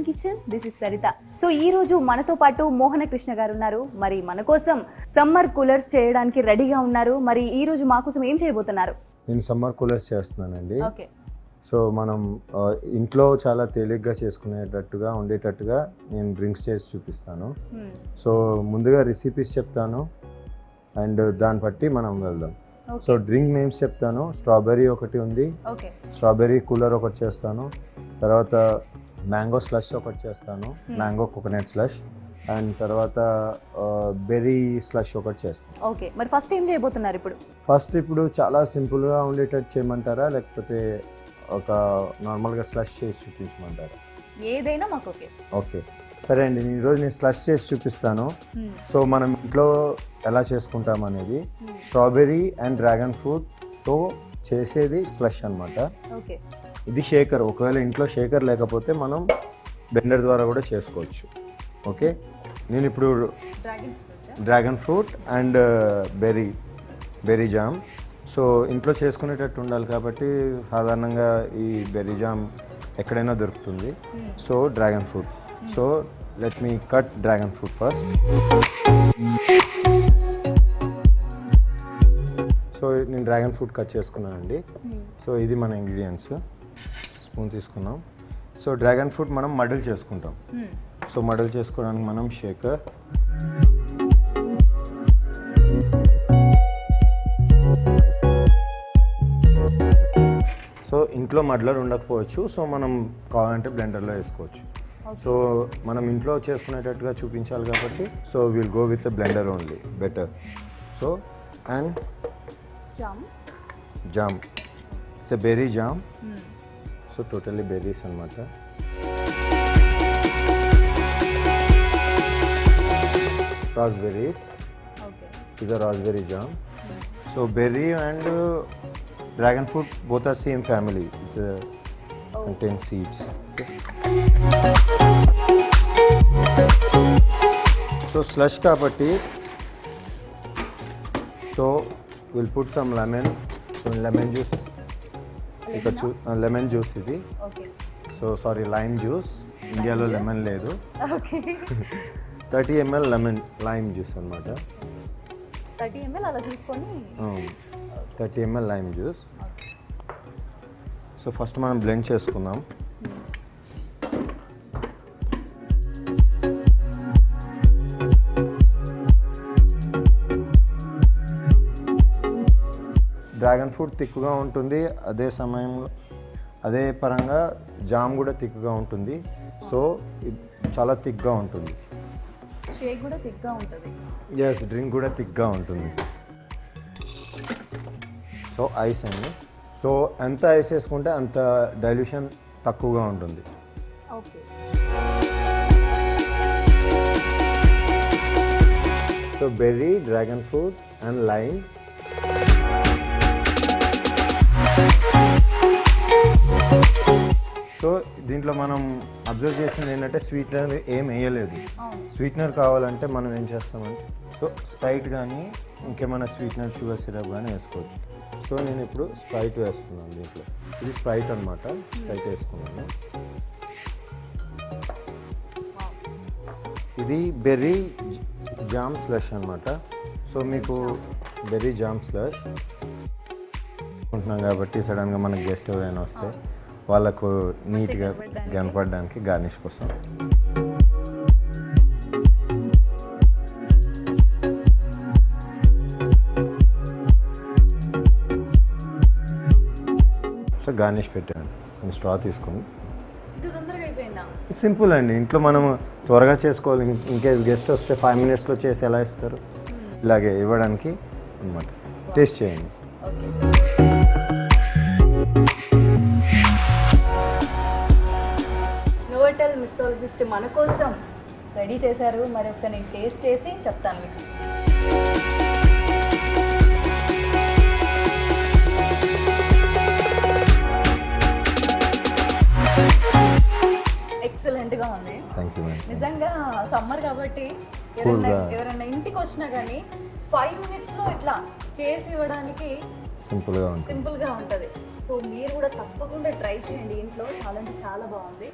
Indian kitchen. This is Saritha. So ఈ రోజు మనతో పాటు మోహన కృష్ణ గారు ఉన్నారు. మరి మన కోసం సమ్మర్ కూలర్స్ చేయడానికి రెడీగా ఉన్నారు. మరి ఈ రోజు మా కోసం ఏం చేయబోతున్నారు? నేను సమ్మర్ కూలర్స్ చేస్తున్నానండి. ఓకే. సో మనం ఇంట్లో చాలా తేలిగ్గా చేసుకునేటట్టుగా ఉండేటట్టుగా నేను డ్రింక్స్ చేసి చూపిస్తాను. సో ముందుగా రెసిపీస్ చెప్తాను అండ్ దాన్ని బట్టి మనం వెళ్దాం. సో డ్రింక్ నేమ్స్ చెప్తాను. స్ట్రాబెర్రీ ఒకటి ఉంది, స్ట్రాబెర్రీ కూలర్ ఒకటి చేస్తాను. తర్వాత మ్యాంగో స్లష్ ఒకటి చేస్తాను, మ్యాంగో కోకోనట్ స్లష్. అండ్ తర్వాత బెర్రీ స్లష్ ఒకటి చేస్తాను. ఓకే, మరి ఫస్ట్ ఏం చేయబోతున్నారు ఇప్పుడు? ఇప్పుడు చాలా సింపుల్గా ఉండేటట్టు చేయమంటారా, లేకపోతే ఒక నార్మల్గా స్లష్ చేసి చూపించమంటారా? ఏదైనా మాకు ఓకే. ఓకే సరే అండి, ఈరోజు నేను స్లష్ చేసి చూపిస్తాను. సో మనం ఇంట్లో ఎలా చేసుకుంటాం అనేది స్ట్రాబెర్రీ అండ్ డ్రాగన్ ఫ్రూట్తో చేసేది స్లష్ అనమాట. ఓకే. ఇది షేకర్. ఒకవేళ ఇంట్లో షేకర్ లేకపోతే మనం బ్లెండర్ ద్వారా కూడా చేసుకోవచ్చు. ఓకే, నేను ఇప్పుడు dragon fruit and berry jam. So ఇంట్లో చేసుకునేటట్టు ఉండాలి కాబట్టి సాధారణంగా ఈ బెర్రీ జామ్ ఎక్కడైనా దొరుకుతుంది. So dragon fruit. So let me cut dragon fruit first. So నేను డ్రాగన్ ఫ్రూట్ కట్ చేసుకున్నానండి. సో ఇది మన ఇంగ్రీడియంట్స్. స్పూన్ తీసుకున్నాం. సో డ్రాగన్ ఫ్రూట్ మనం మడల్ చేసుకుంటాం. సో మడల్ చేసుకోవడానికి మనం షేకర్, సో ఇంట్లో మడ్లర్ ఉండకపోవచ్చు. సో మనం కావాలంటే బ్లెండర్లో వేసుకోవచ్చు. సో మనం ఇంట్లో చేసుకునేటట్టుగా చూపించాలి కాబట్టి so will go with blender only, better. So and jam, it's a berry jam. So totally berries అనమాట. Raspberries, is a raspberry jam. So berry and dragon fruit both are same family. It's contains seeds. So slush kabatti. So we'll put some lemon. So lemon juice. Lemon juice idi. Okay. So sorry, lime juice. India lo lemon ledu. Okay. 30 ml lime juice anamata. 30 ml ala చూసుకొని 30 ml lime juice. So first మనం blend చేసుకుందాం. Dragon fruit తిక్కుగా ఉంటుంది, అదే సమయంలో అదే పరంగా jam కూడా తిక్కుగా ఉంటుంది. సో చాలా తిక్గా ఉంటుంది. షేక్ కూడా తిక్గా ఉంటుంది. ఎస్, డ్రింక్ కూడా తిక్గా ఉంటుంది. సో ఐస్ అండి. సో ఎంత ఐస్ వేసుకుంటే అంత డైల్యూషన్ తక్కువగా ఉంటుంది. Okay. So berry, dragon fruit and lime. So దీంట్లో మనం అబ్జర్వ్ చేసింది ఏంటంటే స్వీట్నర్ ఏం వేయలేదు. స్వీట్నర్ కావాలంటే మనం ఏం చేస్తామంటే సో స్ప్రైట్ కానీ ఇంకేమైనా స్వీట్నర్, షుగర్ సిరప్ కానీ వేసుకోవచ్చు. సో నేను ఇప్పుడు స్ప్రైట్ వేస్తున్నాను దీంట్లో. ఇది స్ప్రైట్ అనమాట. స్ప్రైట్ వేసుకున్నాను. ఇది బెర్రీ జామ్ స్లష్ అనమాట. సో మీకు బెర్రీ జామ్ స్లష్ ఉంటున్నాం కాబట్టి సడన్గా మనకి గెస్ట్ ఎవరైనా వస్తే వాళ్ళకు నీట్గా కనపడడానికి గార్నిష్ కోసం. సో గార్నిష్ పెట్టాను. కొంచెం స్ట్రా తీసుకొని. సింపుల్ అండి, ఇంట్లో మనం త్వరగా చేసుకోవాలి. ఇంకేస్ గెస్ట్ వస్తే 5 minutesలో చేసి ఎలా ఇస్తారు, ఇలాగే ఇవ్వడానికి అన్నమాట. టేస్ట్ చేయండి. నోవటల్ మిక్సాలజిస్ట్ మన కోసం రెడీ చేశారు. మరి ఒకసారి నేను టేస్ట్ చేసి చెప్తాను మీకు. ఎక్సలెంట్గా ఉంది. నిజంగా సమ్మర్ కాబట్టి ఎవరైనా ఇంటికి వచ్చినా కానీ 5 minutesలో ఇట్లా చేసి ఇవ్వడానికి సింపుల్గా ఉంటుంది. సో మీరు కూడా తప్పకుండా ట్రై చేయండి ఇంట్లో, చాలా అంటే చాలా బాగుంది.